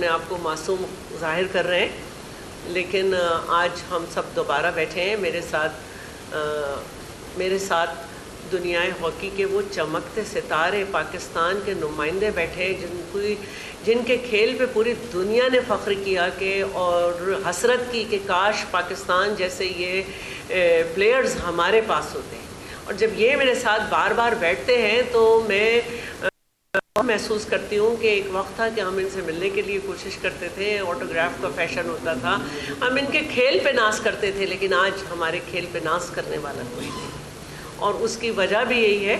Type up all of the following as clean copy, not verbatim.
अपने आप को मासूम ज़ाहिर कर रहे हैं, लेकिन आज हम सब दोबारा बैठे हैं। मेरे साथ दुनियाए हॉकी के वो चमकते सितारे पाकिस्तान के नुमाइंदे बैठे हैं जिनके खेल पे पूरी दुनिया ने फ़ख्र किया कि और हसरत की कि काश पाकिस्तान जैसे ये प्लेयर्स हमारे पास होते हैं। और जब ये मेरे साथ बार बार बैठते हैं तो मैं महसूस करती हूँ कि एक वक्त था कि हम इनसे मिलने के लिए कोशिश करते थे, ऑटोग्राफ का फैशन होता था, हम इनके खेल पे नाज करते थे, लेकिन आज हमारे खेल पे नाज करने वाला कोई नहीं। और उसकी वजह भी यही है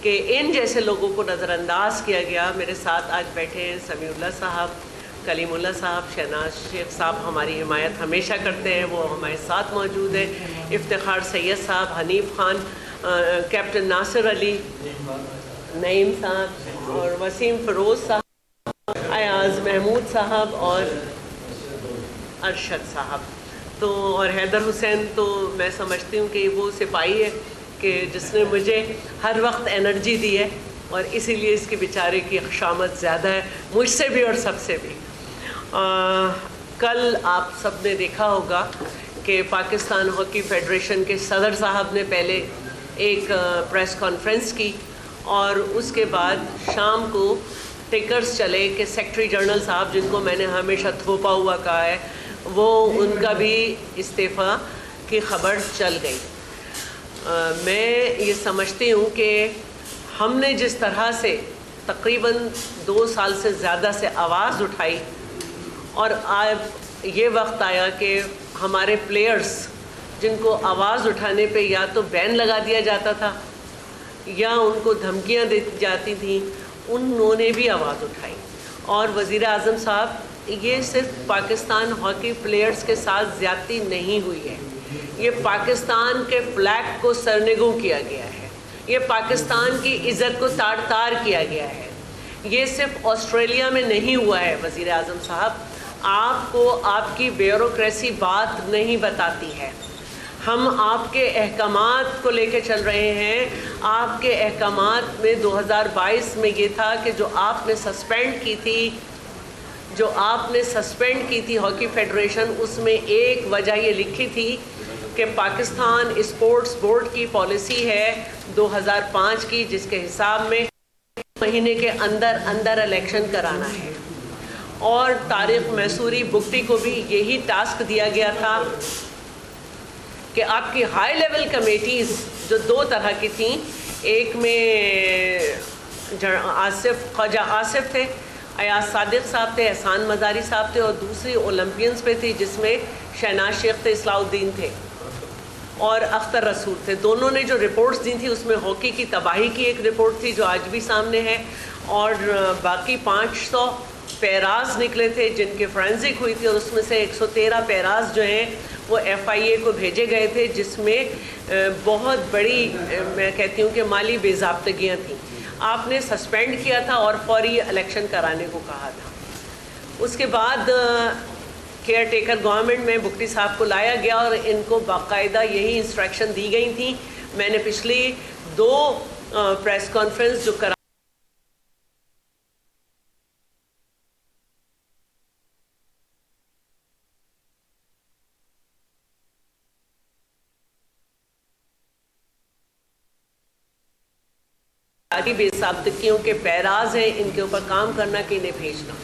कि इन जैसे लोगों को नज़रअंदाज किया गया। मेरे साथ आज बैठे हैं समीउल्लाह साहब, कलीमुल्लाह साहब, शहनाज शेख साहब हमारी हिमायत हमेशा करते हैं, वो हमारे साथ मौजूद है, इफ्तिखार सैयद साहब, हनीफ खान, कैप्टन नासिर अली, नईम साहब और वसीम फ़िरोज़ साहब, अयाज़ महमूद साहब और अरशद साहब, तो और हैदर हुसैन। तो मैं समझती हूँ कि वो सिपाही है कि जिसने मुझे हर वक्त एनर्जी दी है और इसीलिए इसके बेचारे की ख़शामत ज़्यादा है मुझसे भी और सबसे भी। कल आप सब ने देखा होगा कि पाकिस्तान हॉकी फेडरेशन के सदर साहब ने पहले एक प्रेस कॉन्फ्रेंस की और उसके बाद शाम को टिकर्स चले कि सेक्रेटरी जनरल साहब, जिनको मैंने हमेशा थोपा हुआ कहा है, वो उनका भी इस्तीफ़ा की खबर चल गई। मैं ये समझती हूँ कि हमने जिस तरह से तकरीबन 2 साल से ज़्यादा से आवाज़ उठाई और अब ये वक्त आया कि हमारे प्लेयर्स जिनको आवाज़ उठाने पे या तो बैन लगा दिया जाता था या उनको धमकियां दी जाती थी, उन्होंने भी आवाज़ उठाई। और वज़ीर आज़म साहब, ये सिर्फ पाकिस्तान हॉकी प्लेयर्स के साथ ज़्यादती नहीं हुई है, ये पाकिस्तान के फ्लैग को सरनेगू किया गया है, ये पाकिस्तान की इज़्ज़त को तार तार किया गया है। ये सिर्फ ऑस्ट्रेलिया में नहीं हुआ है वज़ीर आज़म साहब, आपको आपकी ब्यूरोक्रेसी बात नहीं बताती है। हम आपके अहकामात को लेके चल रहे हैं। आपके अहकामात में 2022 में ये था कि जो आपने सस्पेंड की थी हॉकी फेडरेशन, उसमें एक वजह ये लिखी थी कि पाकिस्तान स्पोर्ट्स बोर्ड की पॉलिसी है 2005 की, जिसके हिसाब में महीने के अंदर अंदर इलेक्शन कराना है। और तारिक मैसूरी बुगटी को भी यही टास्क दिया गया था कि आपकी हाई लेवल कमेटीज़ जो 2 तरह की थी, एक में ख्वाजा आसिफ थे, अयाज सादिक साहब थे, एहसान मज़ारी साहब थे, और दूसरी ओलंपियंस पे थी जिसमें शहनाज शेख थे, इस्लाउद्दीन थे और अख्तर रसूल थे। दोनों ने जो रिपोर्ट्स दी थी उसमें हॉकी की तबाही की एक रिपोर्ट थी जो आज भी सामने है, और बाकी 500 पैराज निकले थे जिनके फोरेंसिक हुई थी, और उसमें से 113 पैराज जो हैं वो FIA को भेजे गए थे, जिसमें बहुत बड़ी मैं कहती हूँ कि माली बेज़ाब्तगियाँ थीं। आपने सस्पेंड किया था और फौरी इलेक्शन कराने को कहा था। उसके बाद केयर टेकर गवर्नमेंट में बुगटी साहब को लाया गया और इनको बाकायदा यही इंस्ट्रक्शन दी गई थी। मैंने पिछली 2 प्रेस कॉन्फ्रेंस जो करा बेसाब्तगियों के पैराज हैं, इनके ऊपर काम करना कि इन्हें भेजना।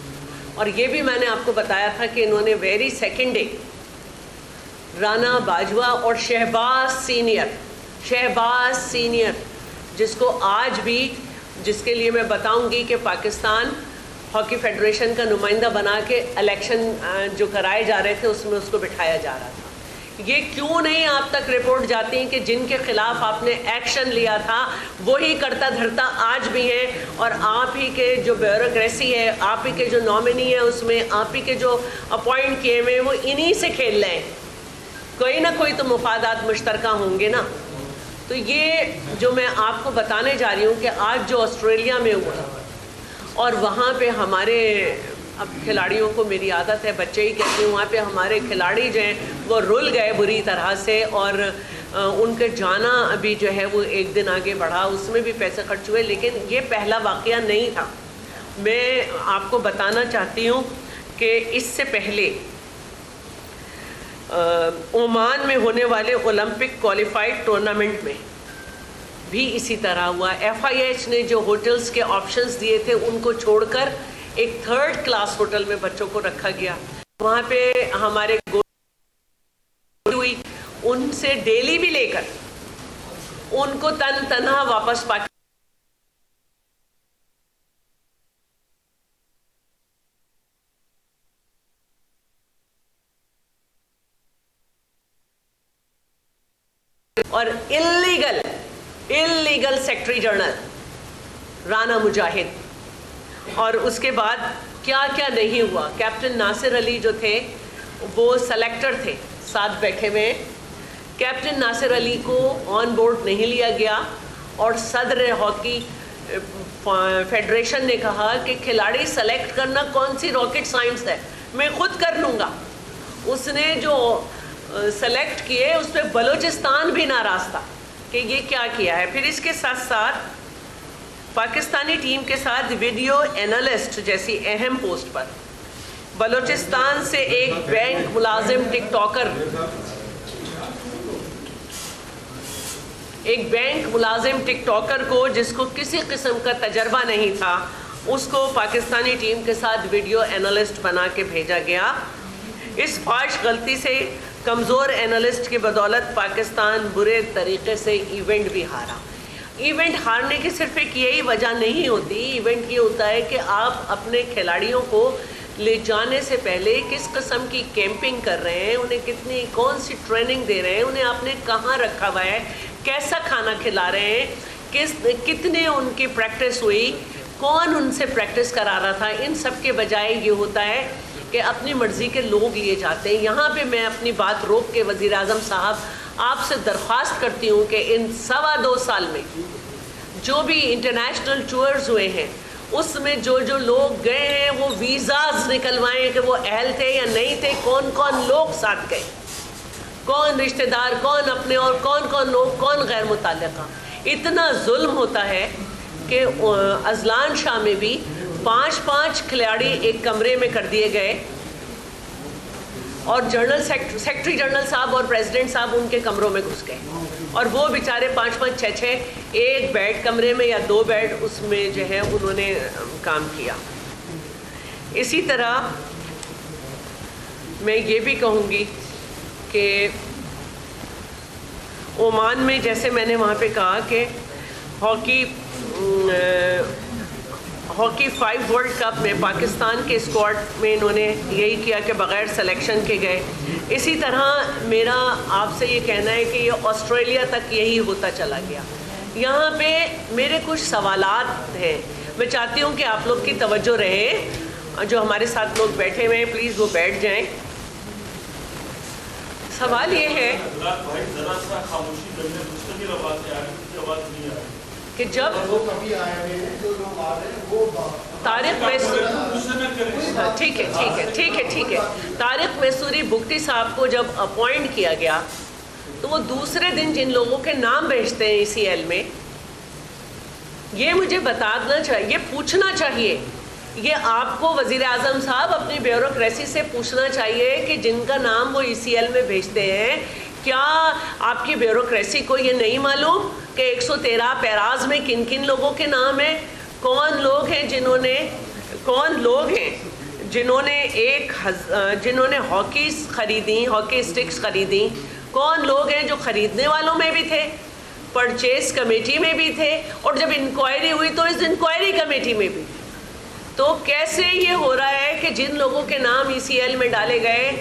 और ये भी मैंने आपको बताया था कि इन्होंने very second day Rana Bajwa और शहबाज सीनियर जिसको आज भी, जिसके लिए मैं बताऊंगी कि पाकिस्तान हॉकी फेडरेशन का नुमाइंदा बना के इलेक्शन जो कराए जा रहे थे उसमें उसको बिठाया जा रहा था। ये क्यों नहीं आप तक रिपोर्ट जाती हैं कि जिनके खिलाफ आपने एक्शन लिया था वही करता धरता आज भी हैं, और आप ही के जो ब्यूरोक्रेसी है, आप ही के जो नॉमिनी है, उसमें आप ही के जो अपॉइंट किए हुए हैं वो इन्हीं से खेल रहे हैं। कोई ना कोई तो मुफादात मुश्तरका होंगे ना। तो ये जो मैं आपको बताने जा रही हूँ कि आज जो ऑस्ट्रेलिया में हुआ और वहाँ पे हमारे, अब खिलाड़ियों को मेरी आदत है, बच्चे ही कहती हूँ, वहाँ पे हमारे खिलाड़ी जो हैं वो रुल गए बुरी तरह से, और उनके जाना अभी जो है वो एक दिन आगे बढ़ा, उसमें भी पैसे खर्च हुए। लेकिन ये पहला वाक़या नहीं था। मैं आपको बताना चाहती हूँ कि इससे पहले ओमान में होने वाले ओलंपिक क्वालिफाइड टूर्नामेंट में भी इसी तरह हुआ। FIH ने जो होटल्स के ऑप्शंस दिए थे उनको छोड़कर एक 3rd क्लास होटल में बच्चों को रखा गया। वहाँ पे हमारे हुई, उनसे डेली भी लेकर उनको तनहा वापस पाकिस्तान और इल्लीगल सेक्रेटरी जनरल राना मुजाहिद, और उसके बाद क्या क्या नहीं हुआ। कैप्टन नासिर अली जो थे वो सेलेक्टर थे, साथ बैठे हुए। कैप्टन नासिर अली को ऑन बोर्ड नहीं लिया गया और सदर हॉकी फेडरेशन ने कहा कि खिलाड़ी सेलेक्ट करना कौन सी रॉकेट साइंस है, मैं खुद कर लूँगा। उसने जो सेलेक्ट किए उस पर बलूचिस्तान भी नाराज़ था कि ये क्या किया है। फिर इसके साथ साथ पाकिस्तानी टीम के साथ वीडियो एनालिस्ट जैसी अहम पोस्ट पर बलूचिस्तान से एक बैंक मुलाजिम टिकटॉकर को, जिसको किसी किस्म का तजर्बा नहीं था, उसको पाकिस्तानी टीम के साथ वीडियो एनालिस्ट बना के भेजा गया। इस फाश गलती से कमज़ोर एनालिस्ट की बदौलत पाकिस्तान बुरे तरीके से इवेंट भी हारा। इवेंट हारने की सिर्फ एक यही वजह नहीं होती, इवेंट ये होता है कि आप अपने खिलाड़ियों को ले जाने से पहले किस किस्म की कैंपिंग कर रहे हैं, उन्हें कौन सी ट्रेनिंग दे रहे हैं, उन्हें आपने कहाँ रखा हुआ है, कैसा खाना खिला रहे हैं, कितने उनकी प्रैक्टिस हुई, कौन उनसे प्रैक्टिस करा रहा था। इन सब के बजाय ये होता है कि अपनी मर्ज़ी के लोग लिए जाते हैं। यहाँ पे मैं अपनी बात रोक के वज़ीर आज़म साहब आपसे दरख्वास्त करती हूँ कि इन 2.25 साल में जो भी इंटरनेशनल टूर्स हुए हैं उसमें जो लोग गए हैं वो वीज़ाज निकलवाएं कि वो अहल थे या नहीं थे, कौन कौन लोग साथ गए, कौन रिश्तेदार, कौन अपने, और कौन कौन लोग, कौन गैर मुताल्लिक़ा। इतना जुल्म होता है कि अजलान शाह में भी 5-5 खिलाड़ी एक कमरे में कर दिए गए और सेक्रेटरी जनरल साहब और प्रेसिडेंट साहब उनके कमरों में घुस गए, और वो बेचारे 5-5, 6-6 एक बेड कमरे में या 2 बेड उसमें जो है उन्होंने काम किया। इसी तरह मैं ये भी कहूँगी कि ओमान में, जैसे मैंने वहाँ पे कहा कि हॉकी 5 वर्ल्ड कप में पाकिस्तान के स्क्वाड में इन्होंने यही किया कि बग़ैर सिलेक्शन के गए। इसी तरह मेरा आपसे ये कहना है कि ये ऑस्ट्रेलिया तक यही होता चला गया। यहाँ पे मेरे कुछ सवालात हैं, मैं चाहती हूँ कि आप लोग की तवज्जो रहे। जो हमारे साथ लोग बैठे हुए हैं प्लीज़ वो बैठ जाएं। सवाल ये है कि जब तारिक मैसूरी बुगटी साहब को जब अपॉइंट किया गया तो वो दूसरे दिन जिन लोगों के नाम भेजते हैं ECL में, ये मुझे बताना चाहिए, ये पूछना चाहिए, ये आपको वज़ीर आज़म साहब अपनी ब्यूरोक्रेसी से पूछना चाहिए कि जिनका नाम वो ECL में भेजते हैं, क्या आपकी ब्यूरोक्रेसी को ये नहीं मालूम कि 113 पैराज में किन किन लोगों के नाम हैं, कौन लोग हैं जिन्होंने हॉकी स्टिक्स खरीदी, कौन लोग हैं जो ख़रीदने वालों में भी थे, परचेज कमेटी में भी थे, और जब इंक्वायरी हुई तो इस इंक्वायरी कमेटी में भी। तो कैसे ये हो रहा है कि जिन लोगों के नाम ECL में डाले गए,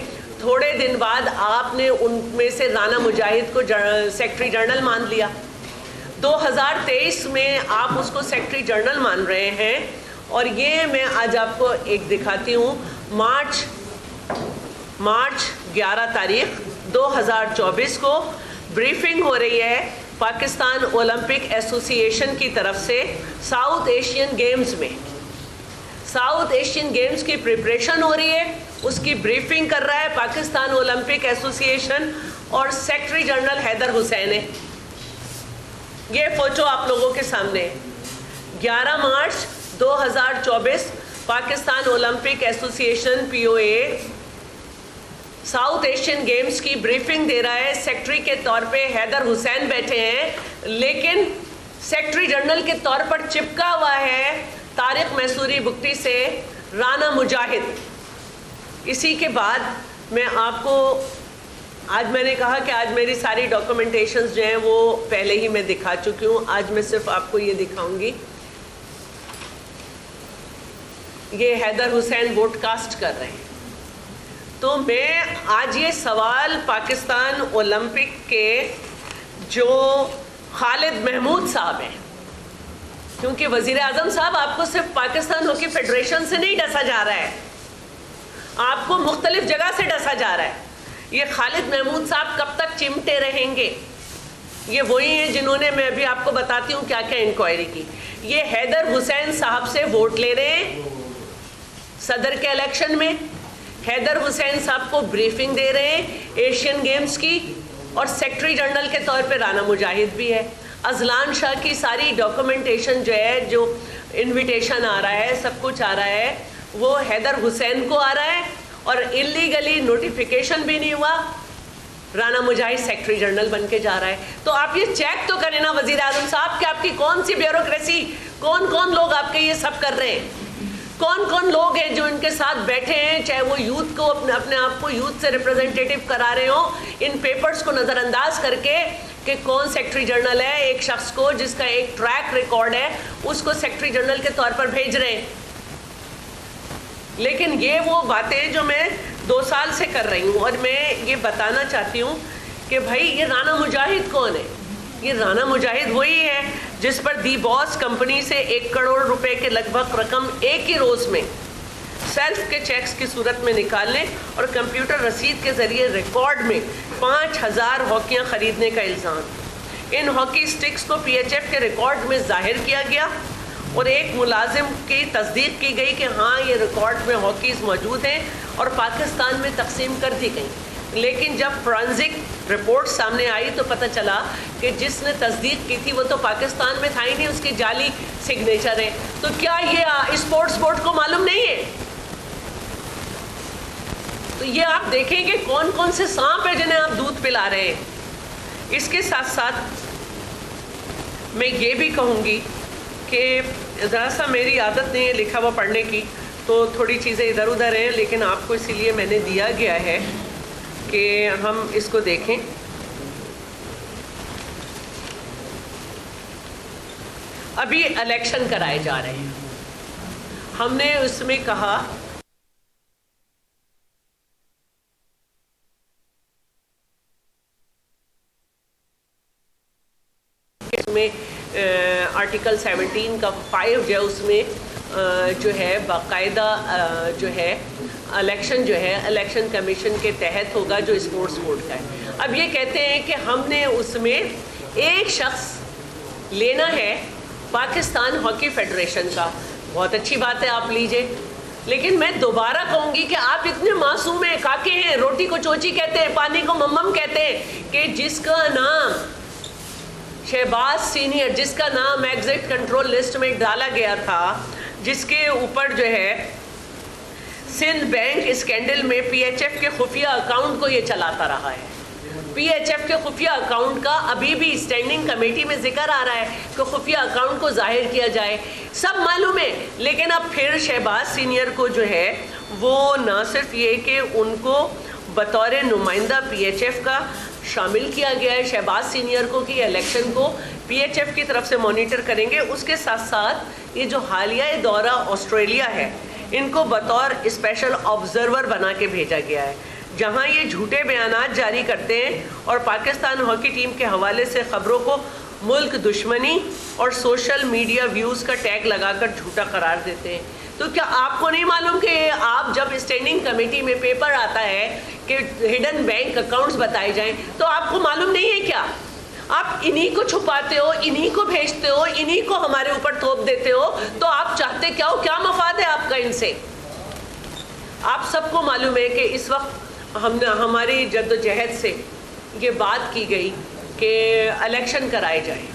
थोड़े दिन बाद आपने उनमें से राना मुजाहिद को सेक्रेटरी जनरल मान लिया। 2023 में आप उसको सेक्रेटरी जनरल मान रहे हैं, और ये मैं आज आपको एक दिखाती हूँ। मार्च 11 तारीख 2024 को ब्रीफिंग हो रही है पाकिस्तान ओलंपिक एसोसिएशन की तरफ से। साउथ एशियन गेम्स की प्रिपरेशन हो रही है, उसकी ब्रीफिंग कर रहा है पाकिस्तान ओलंपिक एसोसिएशन, और सेक्रेटरी जनरल हैदर हुसैन है। ये फ़ोटो आप लोगों के सामने 11 मार्च 2024 Pakistan Olympic association POA south Asian games की ब्रीफिंग दे रहा है। सेक्रेटरी के तौर पे हैदर हुसैन बैठे हैं, लेकिन सेक्रेटरी जनरल के तौर पर चिपका हुआ है तारिक मैसूरी बुक्टी से राना मुजाहिद। इसी के बाद मैं आपको, आज मैंने कहा कि आज मेरी सारी डॉक्यूमेंटेशंस जो हैं वो पहले ही मैं दिखा चुकी हूँ। आज मैं सिर्फ आपको ये दिखाऊंगी। ये हैदर हुसैन वोट कास्ट कर रहे हैं। तो मैं आज ये सवाल पाकिस्तान ओलंपिक के जो खालिद महमूद साहब हैं, क्योंकि वज़ीर आज़म साहब आपको सिर्फ पाकिस्तान हॉकी फेडरेशन से नहीं डसा जा रहा है, आपको मुख्तलिफ जगह से डसा जा रहा है। ये खालिद महमूद साहब कब तक चिमटे रहेंगे? ये वही हैं जिन्होंने, मैं अभी आपको बताती हूँ क्या क्या इंक्वायरी की। ये हैदर हुसैन साहब से वोट ले रहे हैं सदर के इलेक्शन में, हैदर हुसैन साहब को ब्रीफिंग दे रहे हैं एशियन गेम्स की, और सेक्रेटरी जनरल के तौर पे राना मुजाहिद भी है। अजलान शाह की सारी डॉक्यूमेंटेशन जो है, जो इनविटेशन आ रहा है, सब कुछ आ रहा है, वो हैदर हुसैन को आ रहा है, और इलीगली नोटिफिकेशन भी नहीं हुआ, राना मुजाहिद सेक्रेटरी जनरल बन के जा रहा है। तो आप ये चेक तो करें ना वज़ीर आज़म साहब कि आपकी कौन सी ब्यूरोक्रेसी, कौन कौन लोग आपके ये सब कर रहे हैं, कौन कौन लोग हैं जो इनके साथ बैठे हैं, चाहे वो यूथ को अपने आप को यूथ से रिप्रेजेंटेटिव करा रहे हो, इन पेपर्स को नज़रअंदाज करके कि कौन सेक्रेटरी जनरल है, एक शख्स को जिसका एक ट्रैक रिकॉर्ड है उसको सेक्रेटरी जनरल के तौर पर भेज रहे हैं। लेकिन ये वो बातें जो मैं 2 साल से कर रही हूँ, और मैं ये बताना चाहती हूँ कि भाई ये राना मुजाहिद कौन है? ये राना मुजाहिद वही है जिस पर दी बॉस कंपनी से 1 करोड़ रुपए के लगभग रकम एक ही रोज़ में सेल्फ के चेक्स की सूरत में निकालने और कंप्यूटर रसीद के ज़रिए रिकॉर्ड में 5000 हॉकियाँ ख़रीदने का इल्ज़ाम। इन हॉकी स्टिक्स को PHF के रिकॉर्ड में जाहिर किया गया और एक मुलाजिम की तस्दीक की गई कि हाँ ये रिकॉर्ड में हॉकीज़ मौजूद हैं और पाकिस्तान में तकसीम कर दी गई। लेकिन जब फोरेंसिक रिपोर्ट सामने आई तो पता चला कि जिसने तस्दीक की थी वो तो पाकिस्तान में था ही नहीं, उसकी जाली सिग्नेचर है। तो क्या ये स्पोर्ट्स बोर्ड को मालूम नहीं है? तो ये आप देखेंगे कौन कौन से सांप है जिन्हें आप दूध पिला रहे हैं। इसके साथ साथ मैं ये भी कहूँगी कि ज़रा सा मेरी आदत नहीं है लिखा हुआ पढ़ने की, तो थोड़ी चीज़ें इधर उधर हैं, लेकिन आपको इसीलिए मैंने दिया गया है कि हम इसको देखें। अभी इलेक्शन कराए जा रहे हैं, हमने उसमें कहा इसमें आर्टिकल 17 का 5 जो है उसमें जो है बाकायदा जो है इलेक्शन जो है इलेक्शन कमीशन के तहत होगा जो स्पोर्ट्स बोर्ड का है। अब ये कहते हैं कि हमने उसमें एक शख्स लेना है पाकिस्तान हॉकी फेडरेशन का। बहुत अच्छी बात है, आप लीजिए, लेकिन मैं दोबारा कहूँगी कि आप इतने मासूम हैं, काके हैं, रोटी को चोची कहते हैं, पानी को मम्मम कहते हैं, कि जिसका नाम शहबाज सीनियर, जिसका नाम एग्जिट कंट्रोल लिस्ट में डाला गया था, जिसके ऊपर जो है सिंध बैंक स्कैंडल में PHF के खुफिया अकाउंट को ये चलाता रहा है। PHF के खुफिया अकाउंट का अभी भी स्टैंडिंग कमेटी में जिक्र आ रहा है कि खुफिया अकाउंट को जाहिर किया जाए, सब मालूम है। लेकिन अब फिर शहबाज सीनियर को जो है वो ना सिर्फ ये कि उनको बतौर नुमाइंदा PHF का शामिल किया गया है, शहबाज सीनियर को कि इलेक्शन को PHF की तरफ से मॉनिटर करेंगे, उसके साथ साथ ये जो हालिया दौरा ऑस्ट्रेलिया है इनको बतौर स्पेशल ऑब्जर्वर बना के भेजा गया है, जहां ये झूठे बयानात जारी करते हैं और पाकिस्तान हॉकी टीम के हवाले से ख़बरों को मुल्क दुश्मनी और सोशल मीडिया व्यूज़ का टैग लगाकर झूठा करार देते हैं। तो क्या आपको नहीं मालूम कि आप जब स्टैंडिंग कमेटी में पेपर आता है कि हिडन बैंक अकाउंट्स बताए जाएं, तो आपको मालूम नहीं है क्या? आप इन्हीं को छुपाते हो, इन्हीं को भेजते हो, इन्हीं को हमारे ऊपर थोप देते हो। तो आप चाहते क्या हो? क्या मफाद है आपका इनसे? आप सबको मालूम है कि इस वक्त हमारी जद्दोजहद से ये बात की गई कि इलेक्शन कराए जाए।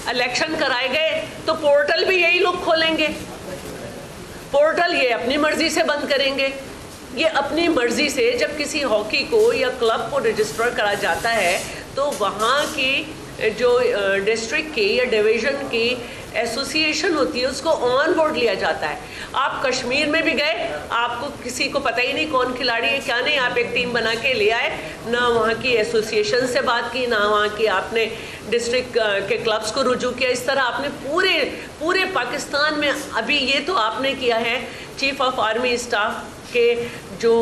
इलेक्शन कराए गए तो पोर्टल भी यही लोग खोलेंगे, पोर्टल ये अपनी मर्जी से बंद करेंगे। ये अपनी मर्जी से जब किसी हॉकी को या क्लब को रजिस्टर करा जाता है तो वहाँ की जो डिस्ट्रिक्ट की या डिवीज़न की एसोसिएशन होती है उसको ऑन बोर्ड लिया जाता है। आप कश्मीर में भी गए, आपको किसी को पता ही नहीं कौन खिलाड़ी है क्या नहीं, आप एक टीम बना के ले आए, ना वहाँ की एसोसिएशन से बात की, ना वहाँ की आपने डिस्ट्रिक्ट के क्लब्स को रुजू किया। इस तरह आपने पूरे पाकिस्तान में अभी ये तो आपने किया है चीफ ऑफ आर्मी स्टाफ के जो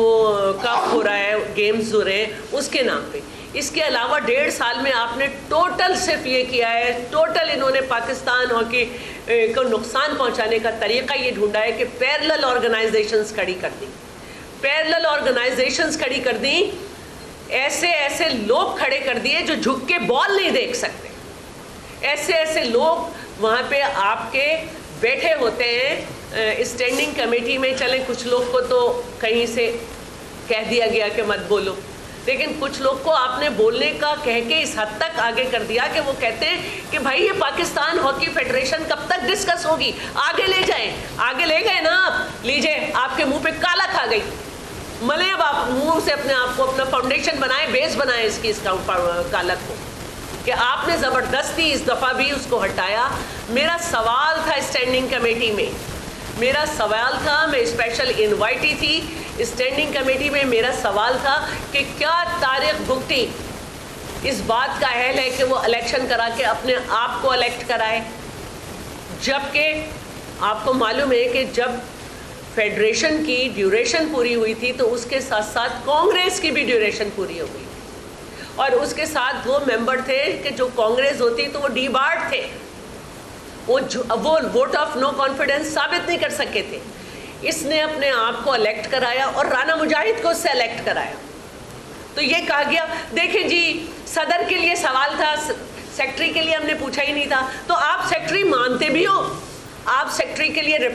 कप हो रहा है, गेम्स हो रहे हैं उसके नाम पे। इसके अलावा 1.5 साल में आपने टोटल सिर्फ ये किया है, टोटल इन्होंने पाकिस्तान हॉकी को नुकसान पहुंचाने का तरीका ये ढूंढा है कि पैरेलल ऑर्गेनाइजेशंस खड़ी कर दी, पैरेलल ऑर्गेनाइजेशंस खड़ी कर दी, ऐसे लोग खड़े कर दिए जो झुक के बॉल नहीं देख सकते, ऐसे लोग वहाँ पे आपके बैठे होते हैं स्टैंडिंग कमेटी में। चले कुछ लोग को तो कहीं से कह दिया गया कि मत बोलो, लेकिन कुछ लोग को आपने बोलने का कह के इस हद तक आगे कर दिया कि वो कहते हैं कि भाई ये पाकिस्तान हॉकी फेडरेशन कब तक डिस्कस होगी, आगे ले जाएं। आगे ले गए ना आप, लीजिए आपके मुंह पे काला खा गई, मले अब आप मुंह से अपने आप को अपना फाउंडेशन बनाए, बेस बनाए इसकी, इस कालक को, कि आपने ज़बरदस्ती इस दफ़ा भी उसको हटाया। मेरा सवाल था स्टैंडिंग कमेटी में, मेरा सवाल था, मैं स्पेशल इनवाइटी थी स्टैंडिंग कमेटी में, मेरा सवाल था कि क्या तारिक भुगटी इस बात का अहल है कि वो इलेक्शन करा के अपने आप को इलेक्ट कराए, जबकि आपको मालूम है कि जब फेडरेशन की ड्यूरेशन पूरी हुई थी तो उसके साथ साथ कांग्रेस की भी ड्यूरेशन पूरी हो गई, और उसके साथ वो मेंबर थे कि जो कांग्रेस होती तो वो डीबार्ड थे, वो वोट ऑफ नो कॉन्फिडेंस साबित नहीं कर सके थे। इसने अपने आप को इलेक्ट कराया और राना मुजाहिद को उससे इलेक्ट कराया। तो ये कहा गया देखें जी सदर के लिए सवाल था, सेक्रेटरी के लिए हमने पूछा ही नहीं था। तो आप सेक्रेटरी मानते भी हो, आप सेक्रेटरी के लिए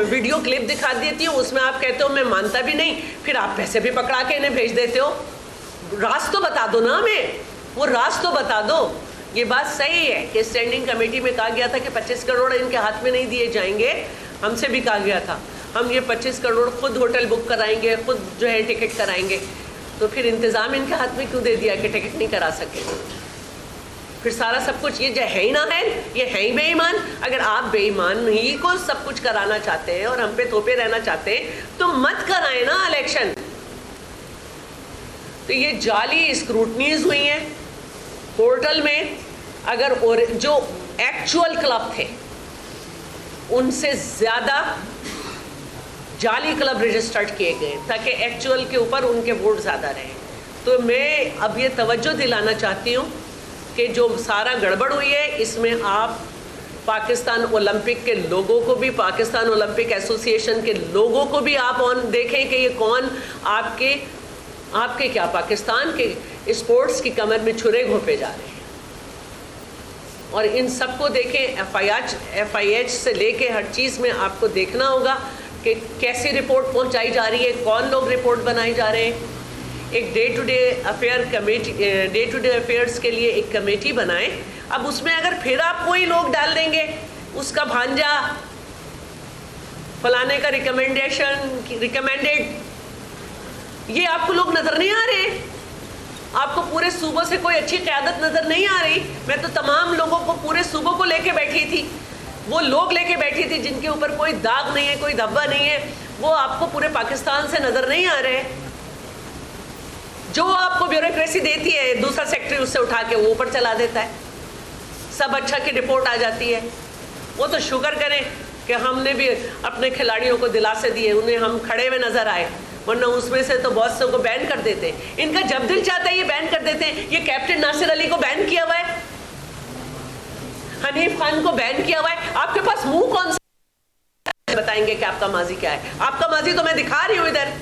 वीडियो क्लिप दिखा देती हो, उसमें आप कहते हो मैं मानता भी नहीं, फिर आप पैसे भी पकड़ा के इन्हें भेज देते हो। राज तो बता दो ना हमें, वो राज तो बता दो। ये बात सही है कि स्टैंडिंग कमेटी में कहा गया था कि 25 करोड़ इनके हाथ में नहीं दिए जाएंगे, हमसे भी कहा गया था हम ये 25 करोड़ खुद होटल बुक कराएंगे, खुद जो है टिकट कराएंगे। तो फिर इंतज़ाम इनके हाथ में क्यों दे दिया कि टिकट नहीं करा सके? फिर सारा सब कुछ ये जो है ही ना है, ये है ही बेईमान। अगर आप बेईमान ही को सब कुछ कराना चाहते हैं और हम पे थोपे रहना चाहते हैं तो मत कराएं ना इलेक्शन। तो ये जाली स्क्रूटनीज हुई हैं पोर्टल में। अगर और जो एक्चुअल क्लब थे उनसे ज़्यादा जाली क्लब रजिस्टर्ड किए गए ताकि एक्चुअल के ऊपर उनके वोट ज़्यादा रहें। तो मैं अब ये तवज्जो दिलाना चाहती हूँ कि जो सारा गड़बड़ हुई है इसमें आप पाकिस्तान ओलंपिक के लोगों को भी, पाकिस्तान ओलंपिक एसोसिएशन के लोगों को भी आप ऑन देखें कि ये कौन आपके क्या पाकिस्तान के स्पोर्ट्स की कमर में छुरे घोंपे जा रहे हैं। और इन सबको देखें, FIH से लेके हर चीज़ में आपको देखना होगा कि कैसी रिपोर्ट पहुंचाई जा रही है, कौन लोग रिपोर्ट बनाए जा रहे हैं। एक डे टू डे अफेयर्स के लिए एक कमेटी बनाएं। अब उसमें अगर फिर आप कोई लोग डाल देंगे, उसका भांजा फलाने का रिकमेंडेड, ये आपको लोग नज़र नहीं आ रहे? आपको पूरे सूबों से कोई अच्छी क़यादत नज़र नहीं आ रही? मैं तो तमाम लोगों को, पूरे सूबों को लेके बैठी थी, वो लोग लेके बैठी थी जिनके ऊपर कोई दाग नहीं है, कोई धब्बा नहीं है, वो आपको पूरे पाकिस्तान से नज़र नहीं आ रहे। जो आपको ब्यूरोक्रेसी देती है दूसरा सेक्रेटरी उससे उठा के वो ऊपर चला देता है, सब अच्छा की रिपोर्ट आ जाती है। वो तो शुक्र करें कि हमने भी अपने खिलाड़ियों को दिलासे दिए, उन्हें हम खड़े हुए नज़र आए, वरना उसमें से तो बहुत से को बैन कर देते। इनका जब दिल चाहता है ये बैन कर देते हैं। ये कैप्टन नासिर अली को बैन किया हुआ है, हनीफ खान को बैन किया हुआ है। आपके पास मुंह कौन सा बताएंगे कि आपका माजी क्या है? आपका माजी तो मैं दिखा रही हूं इधर।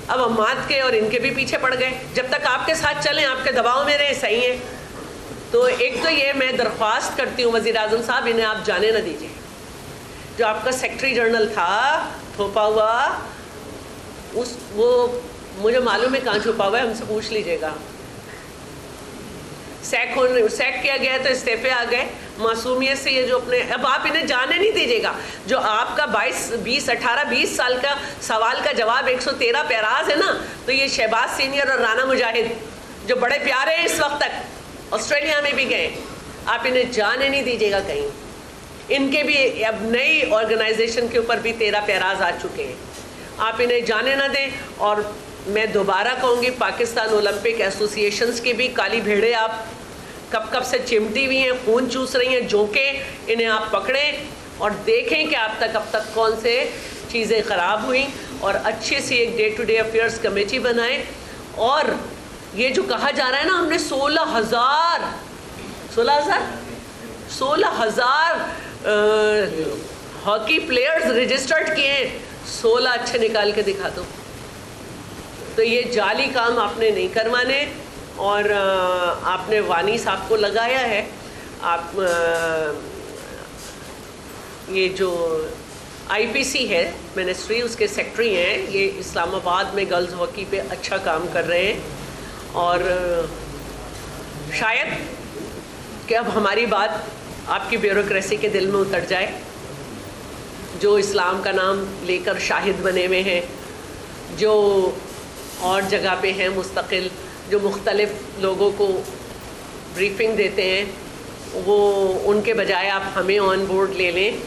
अब अम्माद के और इनके भी पीछे पड़ गए। जब तक आपके साथ चलें, आपके दबाव में रहे, सही है। तो एक तो ये मैं दरख्वास्त करती हूँ वज़ीर आज़म साहब, इन्हें आप जाने न दीजिए। जो आपका सेक्रेटरी जनरल था थोपा हुआ, वो मुझे मालूम है कहाँ छुपा हुआ है, हमसे पूछ लीजिएगा। सैक किया गया तो इस्तीफे आ गए मासूमियत से। ये जो अपने, अब आप इन्हें जाने नहीं दीजिएगा। जो आपका 20 साल का सवाल का जवाब 113 पैराज है ना, तो ये शहबाज सीनियर और राना मुजाहिद जो बड़े प्यारे हैं इस वक्त तक, ऑस्ट्रेलिया में भी गए, आप इन्हें जाने नहीं दीजिएगा कहीं। इनके भी अब नई ऑर्गेनाइजेशन के ऊपर भी 13 पैराज आ चुके हैं, आप इन्हें जाने ना दें। और मैं दोबारा कहूँगी, पाकिस्तान ओलंपिक एसोसिएशंस की भी काली भेड़े आप कब से चिमटी हुई हैं, खून चूस रही हैं, झोंके, इन्हें आप पकड़ें और देखें कि अब तक कौन से चीज़ें ख़राब हुई, और अच्छे से एक day to day affairs committee बनाएं। और ये जो कहा जा रहा है ना, हमने 16,000 हॉकी प्लेयर्स रजिस्टर्ड किए हैं, 16 अच्छे निकाल के दिखा दो। तो ये जाली काम आपने नहीं करवाने। और आपने वानी साहब को लगाया है, आप ये जो IPC है मिनिस्ट्री, उसके सेक्रेटरी हैं, ये इस्लामाबाद में गर्ल्स हॉकी पे अच्छा काम कर रहे हैं। और शायद कि अब हमारी बात आपकी ब्यूरोक्रेसी के दिल में उतर जाए, जो इस्लाम का नाम लेकर शाहिद बने हुए हैं, जो और जगह पे हैं मुस्तकिल, जो मुख्तलिफ लोगों को ब्रीफिंग देते हैं, वो उनके बजाय आप हमें ऑन बोर्ड ले लें।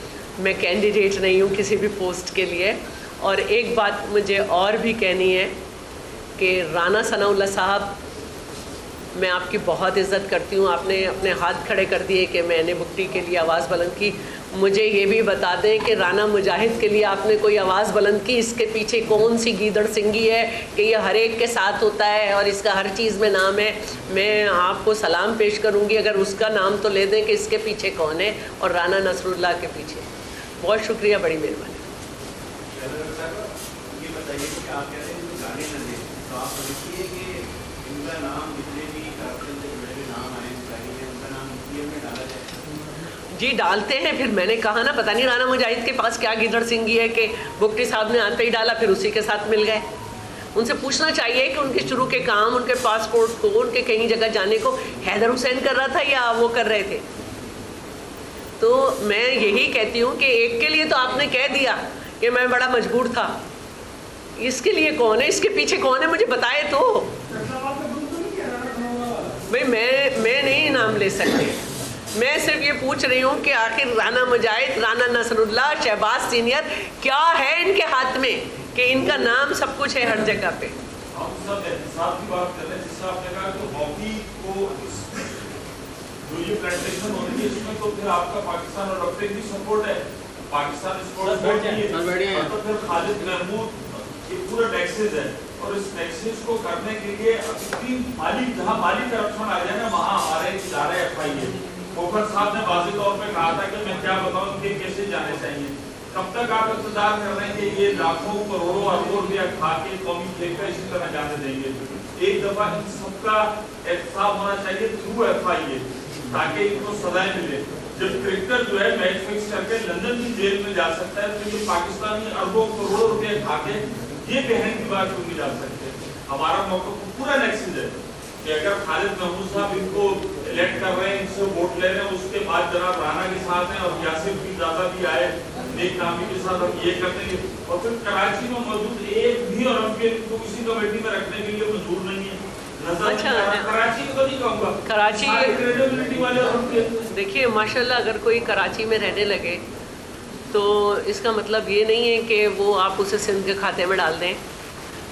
मैं कैंडिडेट नहीं हूँ किसी भी पोस्ट के लिए। और एक बात मुझे और भी कहनी है कि राना सनाउल्लाह साहब, मैं आपकी बहुत इज़्ज़त करती हूँ, आपने अपने हाथ खड़े कर दिए कि मैंने बुकटी के लिए आवाज़ बुलंद की। मुझे ये भी बता दें कि राना मुजाहिद के लिए आपने कोई आवाज़ बुलंद की, इसके पीछे कौन सी गीदड़ सिंगी है कि ये हर एक के साथ होता है और इसका हर चीज़ में नाम है। मैं आपको सलाम पेश करूँगी अगर उसका नाम तो ले दें कि इसके पीछे कौन है, और राना नसरुल्लाह के पीछे। बहुत शुक्रिया, बड़ी मेहरबानी। जी डालते हैं, फिर मैंने कहा ना, पता नहीं राना मुजाहिद के पास क्या गिदड़ सिंगी है कि बुकटी साहब ने आते ही डाला, फिर उसी के साथ मिल गए। उनसे पूछना चाहिए कि उनके शुरू के काम, उनके पासपोर्ट को, उनके कहीं जगह जाने को हैदर हुसैन कर रहा था या वो कर रहे थे। तो मैं यही कहती हूँ कि एक के लिए तो आपने कह दिया कि मैं बड़ा मजबूर था, इसके लिए कौन है, इसके पीछे कौन है, मुझे बताए तो। भाई मैं नहीं नाम ले सकती, मैं सिर्फ ये पूछ रही हूँ कि आखिर राना मुजाहिद, राना नसरुल्लाह, शहबाज सीनियर क्या है इनके हाथ में कि इनका नाम सब कुछ है हर जगह पे। हम सब एहसास की बात कर रहे हैं, जिससे आपने कहा कि हॉकी को जो ये फेडरेशन होती है इसमें तो फिर आपका पाकिस्तान और अपने भी सपोर्ट है, पाकिस्तान स्पोर्ट्स बोर्ड की है, तो फिर खालिद महमूद, ये पूरा टैक्सेस है। और इस टैक्सेस को करने के लिए अभी माली, जहाँ माली करप्शन आ जाए ना, वहाँ हमारे इदारे FI है। खोखर साहब ने वाज़े तौर पे कहा था कि मैं क्या बताऊं कि कैसे जाने चाहिए। कब तक आप इंतजार कर रहे हैं कि ये लाखों करोड़ों अरबों रुपया खा के कौमी खेल का इसी तरह जाने देंगे? एक दफा इन सबका एहसास होना चाहिए थ्रू FI, ताकि इनको सजाएं मिले। जब क्रिकेटर जो है मैच फिक्स करके लंदन की जेल में जा सकता है, तो ये पाकिस्तानी अरबों करोड़ों रुपये खा के ये कहने की बात क्यों नहीं जा सकते? हमारा मौका पूरा नेक्स्ट है कि अगर खालिद महमूद साहब इनको इलेक्ट कर रहे हैं, इनसे वोट ले रहे हैं, उसके बाद जनाब राणा के साथ हैं और यासिर की दादा भी आए नेक नामी के साथ, हम ये करते हैं। और फिर कराची में मौजूद एक भी ओलंपियन को किसी कमेटी में रखने के लिए मंजूर नहीं है। अच्छा, कराची को तो नहीं कहूँगा, कराची क्रेडिबिलिटी वाले ओलंपियन। देखिए माशाल्लाह, अगर कोई कराची में रहने लगे तो इसका मतलब ये नहीं है कि वो आप उसे सिंध के खाते में डाल दें,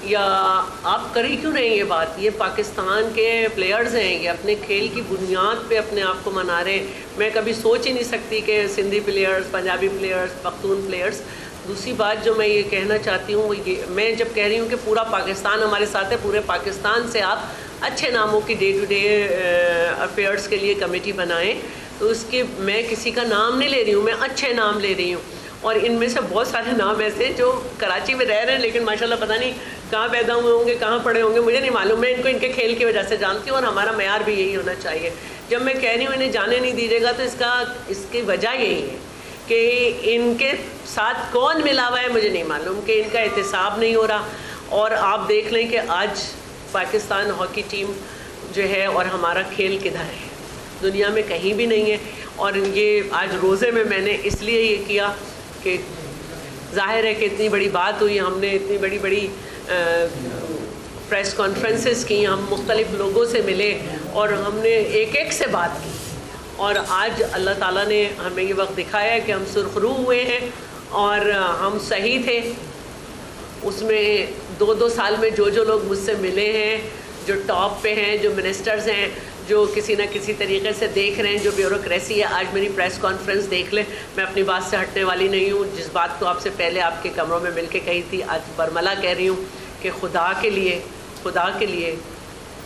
या आप करी क्यों नहीं ये बात। ये पाकिस्तान के प्लेयर्स हैं, ये अपने खेल की बुनियाद पे अपने आप को मना रहे हैं। मैं कभी सोच ही नहीं सकती कि Sindhi players, Punjabi players, Pakhtun players. दूसरी बात जो मैं ये कहना चाहती हूँ वो ये, मैं जब कह रही हूँ कि पूरा पाकिस्तान हमारे साथ है, पूरे पाकिस्तान से आप अच्छे नामों की डे टू डे अफेयर्स के लिए कमेटी बनाएं, तो उसके मैं किसी का नाम नहीं ले रही हूँ, मैं अच्छे नाम ले रही हूँ। और इनमें से बहुत सारे नाम ऐसे जो कराची में रह रहे हैं, लेकिन माशाल्लाह पता नहीं कहाँ पैदा हुए होंगे, कहाँ पढ़े होंगे, मुझे नहीं मालूम। मैं इनको इनके खेल की वजह से जानती हूँ और हमारा मेयार भी यही होना चाहिए। जब मैं कह रही हूँ इन्हें जाने नहीं दीजिएगा, तो इसकी वजह यही है कि इनके साथ कौन मिला हुआ है मुझे नहीं मालूम, कि इनका एहतसाब नहीं हो रहा। और आप देख लें कि आज पाकिस्तान हॉकी टीम जो है और हमारा खेल किधर है। दुनिया में कहीं भी नहीं है। और ये आज रोज़े में मैंने इसलिए ये किया कि जाहिर है कि इतनी बड़ी बात हुई, हमने इतनी बड़ी बड़ी प्रेस कॉन्फ्रेंसेस की, हम मुख्तलिफ़ लोगों से मिले और हमने एक एक से बात की। और आज अल्लाह ताला ने हमें ये वक्त दिखाया है कि हम सुरखरू हुए हैं और हम सही थे। उसमें 2-2 साल में जो जो लोग मुझसे मिले हैं, जो टॉप पे हैं, जो मिनिस्टर्स हैं, जो किसी न किसी तरीके से देख रहे हैं, जो ब्यूरोक्रेसी है, आज मेरी प्रेस कॉन्फ्रेंस देख लें, मैं अपनी बात से हटने वाली नहीं हूँ। जिस बात को आपसे पहले आपके कमरों में मिल के कही थी, आज बरमला कह रही हूँ कि खुदा के लिए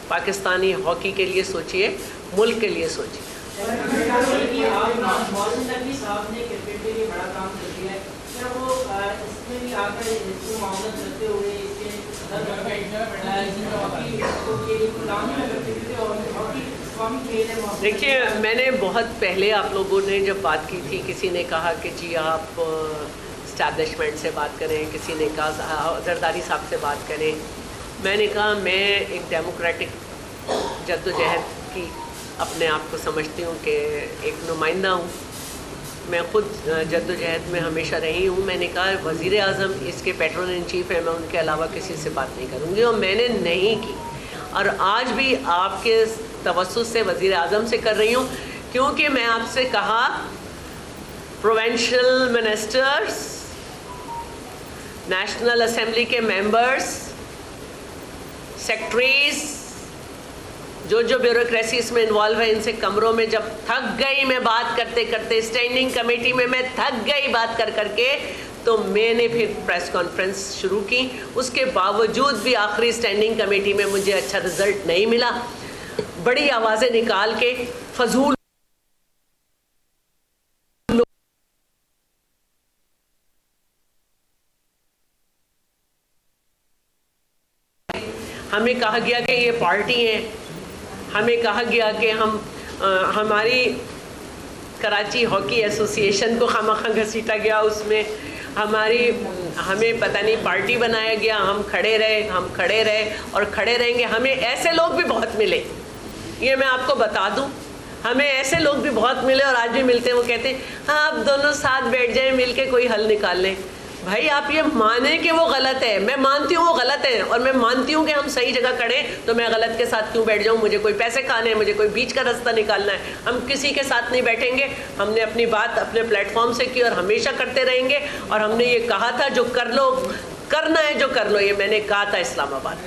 पाकिस्तानी हॉकी के लिए सोचिए, मुल्क के लिए सोचिए। देखिए, मैंने बहुत पहले आप लोगों ने जब बात की थी, किसी ने कहा कि जी आप इस्टेब्लिशमेंट से बात करें, किसी ने कहा जरदारी साहब से बात करें। मैंने कहा मैं एक डेमोक्रेटिक जद्दोजहद की अपने आप को समझती हूँ कि एक नुमाइंदा हूँ। मैं ख़ुद जद्दोजहद में हमेशा रही हूँ। मैंने कहा वज़ीर आज़म इसके पैट्रोन इन चीफ़ है, मैं उनके अलावा किसी से बात नहीं करूँगी, और मैंने नहीं की। और आज भी आपके तवस्सुस से वज़ीर आज़म से कर रही हूँ, क्योंकि मैं आपसे कहा प्रोविंशियल मिनिस्टर्स, नेशनल असेंबली के मेंबर्स, सेक्रेटरीज, जो ब्यूरोक्रेसी इसमें इन्वॉल्व है, इनसे कमरों में जब थक गई मैं बात करते करते, स्टैंडिंग कमेटी में मैं थक गई बात कर करके, तो मैंने फिर प्रेस कॉन्फ्रेंस शुरू की। उसके बावजूद भी आखिरी स्टैंडिंग कमेटी में मुझे अच्छा रिजल्ट नहीं मिला। बड़ी आवाज़ें निकाल के फजूल हमें कहा गया कि ये पार्टी है, हमें कहा गया कि हमारी कराची हॉकी एसोसिएशन को खामखा घसीटा गया, उसमें हमें पता नहीं पार्टी बनाया गया। हम खड़े रहे और खड़े रहेंगे। हमें ऐसे लोग भी बहुत मिले, ये मैं आपको बता दूं, हमें ऐसे लोग भी बहुत मिले और आज भी मिलते हैं। वो कहते हैं हाँ आप दोनों साथ बैठ जाएं, मिल के कोई हल निकाल लें। भाई आप ये माने कि वो गलत है, मैं मानती हूँ वो गलत है, और मैं मानती हूँ कि हम सही जगह खड़े, तो मैं गलत के साथ क्यों बैठ जाऊँ? मुझे कोई पैसे खाने हैं, मुझे कोई बीच का रास्ता निकालना है, हम किसी के साथ नहीं बैठेंगे। हमने अपनी बात अपने प्लेटफॉर्म से की और हमेशा करते रहेंगे। और हमने ये कहा था जो कर लो, करना है जो कर लो, ये मैंने कहा था इस्लामाबाद,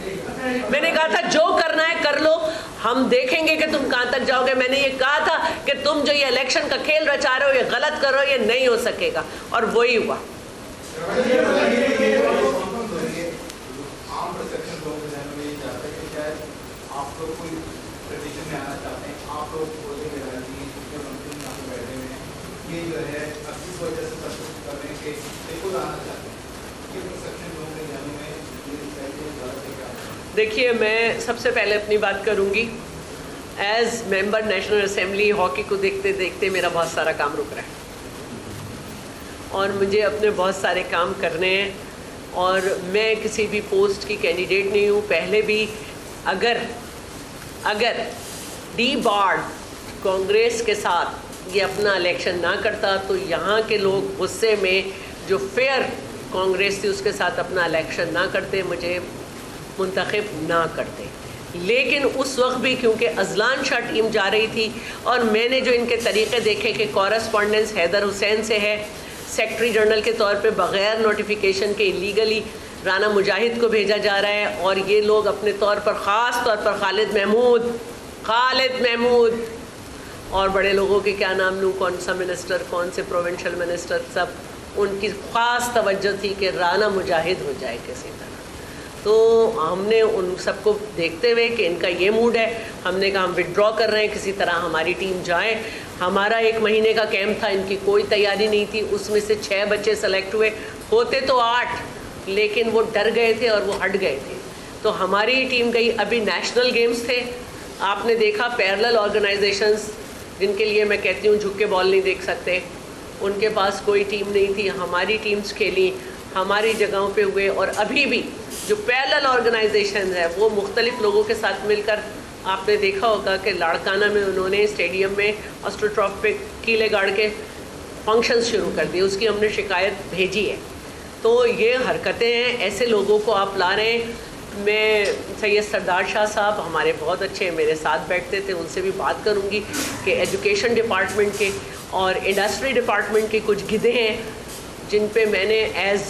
मैंने कहा था जो करना है कर लो, हम देखेंगे कि तुम कहाँ तक जाओगे। मैंने ये कहा था कि तुम जो ये इलेक्शन का खेल रचा रहे हो, ये गलत कर रहे हो, ये नहीं हो सकेगा, और वही हुआ। देखिए, मैं सबसे पहले अपनी बात करूंगी। As member national assembly, hockey को देखते देखते मेरा बहुत सारा काम रुक रहा है और मुझे अपने बहुत सारे काम करने हैं, और मैं किसी भी पोस्ट की कैंडिडेट नहीं हूँ। पहले भी अगर डी बार्ड कांग्रेस के साथ ये अपना इलेक्शन ना करता, तो यहाँ के लोग गुस्से में जो फेयर कांग्रेस थी उसके साथ अपना इलेक्शन ना करते, मुझे मुंतखब ना करते। लेकिन उस वक्त भी क्योंकि अजलान शाह टीम जा रही थी और मैंने जो इनके तरीक़े देखे कि कॉरेस्पॉन्डेंस हैदर हुसैन से है, सेक्रेटरी जनरल के तौर पे बग़ैर नोटिफिकेशन के इलीगली राना मुजाहिद को भेजा जा रहा है, और ये लोग अपने तौर पर ख़ास तौर पर खालिद महमूद और बड़े लोगों के क्या नाम लूँ, कौन सा मिनिस्टर, कौन से प्रोविंशियल मिनिस्टर, सब उनकी ख़ास तवज्जो थी कि राना मुजाहिद हो जाए किसी तरह। तो हमने उन सबको देखते हुए कि इनका ये मूड है, हमने कहा हम विड्रॉ कर रहे हैं, किसी तरह हमारी टीम जाए। हमारा 1 महीने का कैंप था, इनकी कोई तैयारी नहीं थी। उसमें से 6 बच्चे सेलेक्ट हुए, होते तो 8, लेकिन वो डर गए थे और वो हट गए थे। तो हमारी टीम गई। अभी नेशनल गेम्स थे, आपने देखा पैरेलल ऑर्गेनाइजेशंस जिनके लिए मैं कहती हूँ झुक के बॉल नहीं देख सकते, उनके पास कोई टीम नहीं थी। हमारी टीम्स खेली, हमारी जगहों पे हुए, और अभी भी जो पैरेलल ऑर्गेनाइजेशन है वो मुख्तलिफ़ लोगों के साथ मिलकर आपने देखा होगा कि लाड़काना में उन्होंने स्टेडियम में ऑस्ट्रोट्रॉफ पे कीले गाड़ के फंक्शंस शुरू कर दिए, उसकी हमने शिकायत भेजी है। तो ये हरकतें हैं, ऐसे लोगों को आप ला रहे हैं। मैं सैयद सरदार शाह साहब हमारे बहुत अच्छे मेरे साथ बैठते थे, उनसे भी बात करूंगी कि एजुकेशन डिपार्टमेंट के और इंडस्ट्री डिपार्टमेंट के कुछ गिधे हैं जिन पे मैंने as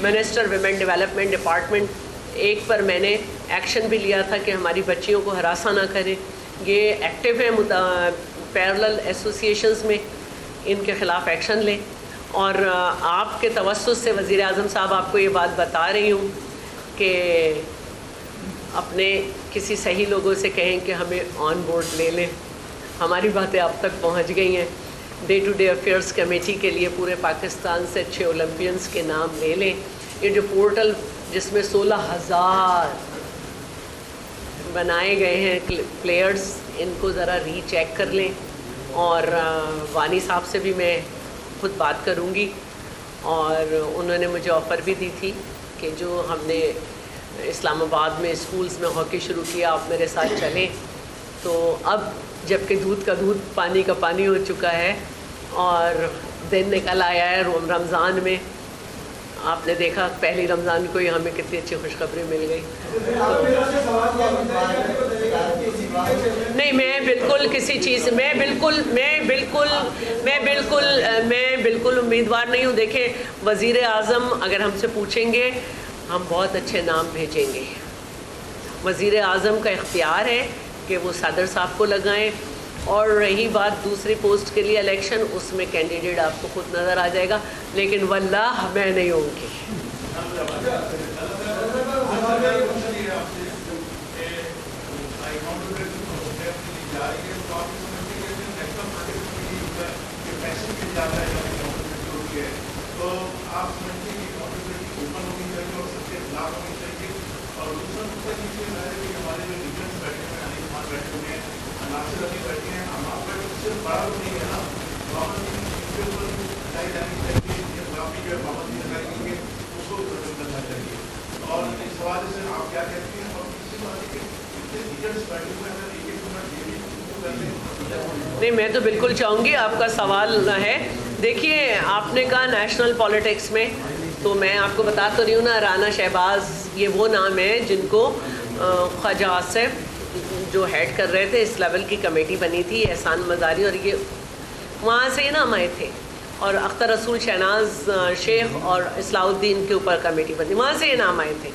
minister women development department एक पर मैंने एक्शन भी लिया था कि हमारी बच्चियों को हरासा ना करें। ये एक्टिव हैं पैरेलल एसोसिएशंस में, इनके ख़िलाफ़ एक्शन लें। और आपके तवस्सुस से वज़ीर आज़म साहब आपको ये बात बता रही हूँ कि अपने किसी सही लोगों से कहें कि हमें ऑन बोर्ड ले लें। हमारी बातें आप तक पहुँच गई हैं। Day to day affairs committee के लिए पूरे पाकिस्तान से अच्छे ओलंपियंस के नाम ले लें। ये जो पोर्टल जिसमें 16,000 बनाए गए हैं प्लेयर्स, इनको ज़रा रीचेक कर लें। और वानी साहब से भी मैं खुद बात करूंगी, और उन्होंने मुझे ऑफ़र भी दी थी कि जो हमने इस्लामाबाद में स्कूल्स में हॉकी शुरू किया, आप मेरे साथ चलें। तो अब जबकि दूध का दूध पानी का पानी हो चुका है और दिन निकल आया है रमज़ान में, आपने देखा पहली रमज़ान को ही हमें कितनी अच्छी खुशखबरी मिल गई। नहीं, मैं बिल्कुल किसी चीज़ मैं बिल्कुल उम्मीदवार नहीं हूँ। देखें, वज़ीर आज़म अगर हमसे पूछेंगे हम बहुत अच्छे नाम भेजेंगे। वज़ीर आज़म का इख्तियार है कि वो सदर साहब को लगाएं। और रही बात दूसरी पोस्ट के लिए इलेक्शन, उसमें कैंडिडेट आपको खुद नज़र आ जाएगा, लेकिन वल्लाह मैं नहीं होंगी। नहीं, मैं तो बिल्कुल चाहूँगी। आपका सवाल है, देखिए आपने कहा नेशनल पॉलिटिक्स में, तो मैं आपको बता तो रही हूँ ना, राना शहबाज ये वो नाम है जिनको ख्वाजा आसिफ जो हेड कर रहे थे, इस लेवल की कमेटी बनी थी, एहसान मज़ारी और ये वहाँ से ही नाम आए थे। और अख्तर रसूल, शहनाज शेख और इस्लाउद्दीन के ऊपर कमेटी बनी, वहाँ से ये नाम आए थे।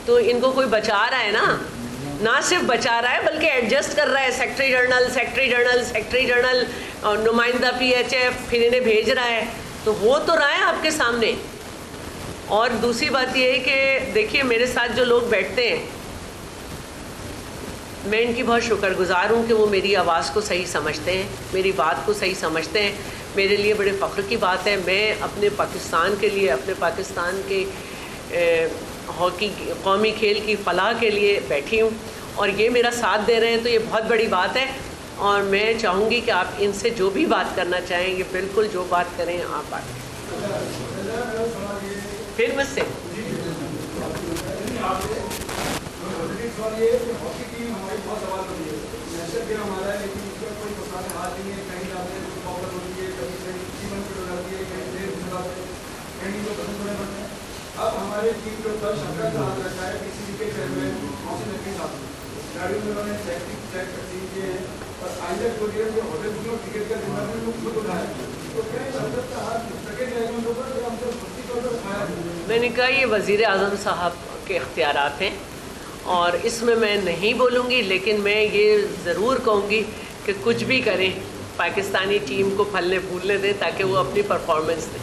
तो इनको कोई बचा रहा है ना सिर्फ बचा रहा है बल्कि एडजस्ट कर रहा है। सेक्रेटरी जनरल और नुमाइंदा PHF, फिर इन्हें भेज रहा है, तो हो तो रहा है आपके सामने। और दूसरी बात ये है कि देखिए मेरे साथ जो लोग बैठते हैं, मैं इनकी बहुत शुक्रगुजार हूँ कि वो मेरी आवाज़ को सही समझते हैं, मेरी बात को सही समझते हैं। मेरे लिए बड़े फ़ख्र की बात है, मैं अपने पाकिस्तान के लिए, अपने पाकिस्तान के हॉकी कौमी खेल की फलाह के लिए बैठी हूँ, और ये मेरा साथ दे रहे हैं, तो ये बहुत बड़ी बात है। और मैं चाहूँगी कि आप इनसे जो भी बात करना चाहें, ये बिल्कुल जो बात करें आप बात फिर मुझसे। अब हमारे टीम के ऊपर शंका का हाथ रखा है किसी के चेयरमैन मौसम नकवी साहब ने गाड़ियों में उन्होंने चेक तकसीम किए हैं, और आइलैंड कोरियर जो होटल बुकिंग टिकट का जिम्मेदारी लोग खुद उठाया। तो क्या संसद का हाथ सेकेंड एग्रीमेंट ऊपर जो हमसे भर्ती तौर पर उठाया? मैंने कहा ये वज़ीर आज़म साहब के इख्तियारात हैं और इसमें मैं नहीं बोलूँगी, लेकिन मैं ये ज़रूर कहूँगी कि कुछ भी करें पाकिस्तानी टीम को फलने फूलने दें ताकि वो अपनी परफॉर्मेंस दें।